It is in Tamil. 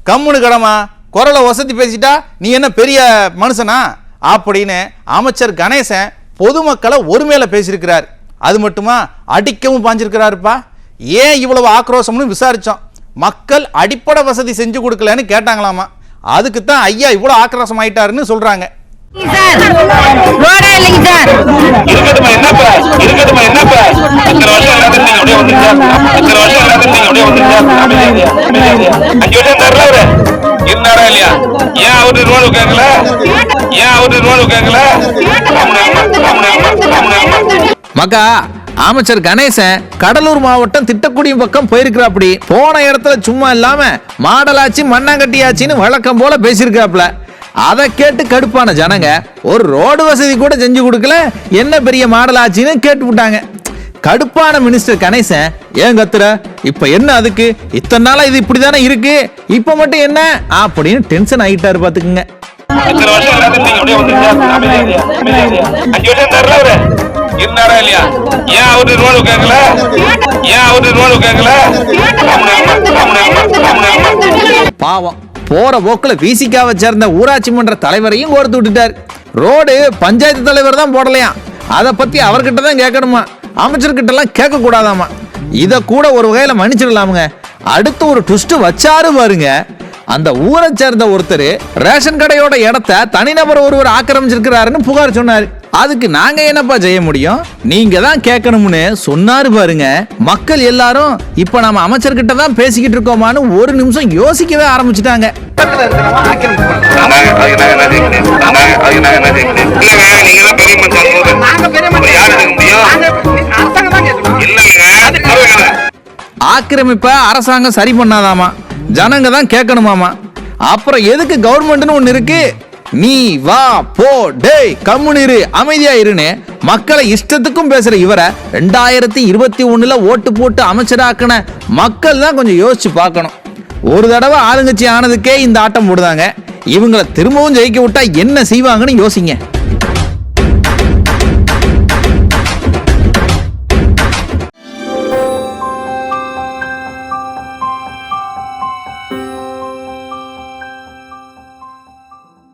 கம்முனு கடமா, குரலை வசதி பேசிட்டா நீ என்ன பெரிய மனுஷனா அப்படின்னு அமைச்சர் கணேசன் பொதுமக்களை ஒருமையில பேசியிருக்கிறார். அது மட்டுமா, அடிக்கவும் பாஞ்சிருக்கிறாருப்பா. ஏன் இவ்வளவு ஆக்ரோஷம்னு விசாரிச்சோம். மக்கள் அடிப்படை வசதி செஞ்சு கொடுக்கலன்னு கேட்டாங்களாமா. அதுக்கு தான் ஐயா இவ்வளவு ஆக்ரோஷம் ஆயிட்டாருன்னு சொல்றாங்க. மக்கா, அமைச்சர் கணேசன் கடலூர் மாவட்டம் திட்டக்குடி பக்கம் போயிருக்கிறாப்படி. போன இடத்துல சும்மா இல்லாம மாடலாச்சு மண்ணாங்கட்டியாச்சின்னு வழக்கம் போல பேசியிருக்காப்ல. அதை கேட்டு கடுப்பான ஜனங்க ஒரு ரோடு வசதி கூட செஞ்சு கொடுக்கல, என்ன பெரிய மாடலாச்சின்னு கேட்டு விட்டாங்க. கடுப்பான மினிஸ்டர் கணேசன், ஏன் கத்துற, இப்ப என்ன அதுக்கு, இத்தனை நாளா இது இப்படிதானே இருக்கு, இப்ப மட்டும் என்ன அப்படின்னு டென்ஷன் ஆகிட்டாரு பாத்துக்குங்க. பாவம், போற போக்குல விசிகாவை சேர்ந்த ஊராட்சி மன்ற தலைவரையும் கோர்த்து விட்டுட்டார். ரோடு பஞ்சாயத்து தலைவர் தான் போடலையாம், அதை பத்தி அவர்கிட்ட தான் கேட்கணுமா, அமைச்சர்கிட்ட எல்லாம் கேட்க கூடாதாமா. இத கூட ஒரு வகையில மன்னிச்சிடலாமுங்க. அடுத்து ஒரு ட்விஸ்ட் வச்சாரு பாருங்க. அந்த ஊரை சேர்ந்த ஒருத்தர் ரேஷன் கடையோட இடத்தை தனிநபர் ஒருவர் ஆக்கிரமிச்சிருக்கிறாருன்னு புகார் சொன்னாரு. அதுக்கு நாங்க என்னப்பா செய்ய முடியும், நீங்க தான் கேட்கணும்னு சொன்னாரு பாருங்க. மக்கள் எல்லாரும் இப்ப நம்ம அமைச்சர்கிட்ட தான் பேசிக்கிட்டு இருக்கோமான்னு ஒரு நிமிஷம் யோசிக்கவே ஆரம்பிச்சுட்டாங்க. ஆக்கிரமிப்ப அரசாங்கம் சரி பண்ணாதாமா, ஜனங்க தான் கேட்கணுமாமா. அப்புறம் எதுக்கு கவர்மெண்ட்னு ஒண்ணு இருக்கு, நீ வா போ டேய் கம்முனிரு அமைதியா இருன்னு மக்களை இஷ்டத்துக்கும் பேசுற இவரை 2021 ஓட்டு போட்டு அமைச்சராக்கின மக்கள் தான் கொஞ்சம் யோசிச்சு பார்க்கணும். ஒரு தடவை ஆளுங்கட்சி ஆனதுக்கே இந்த ஆட்டம் போடுதாங்க, இவங்களை திரும்பவும் ஜெயிக்க விட்டா என்ன செய்வாங்கன்னு யோசிங்க.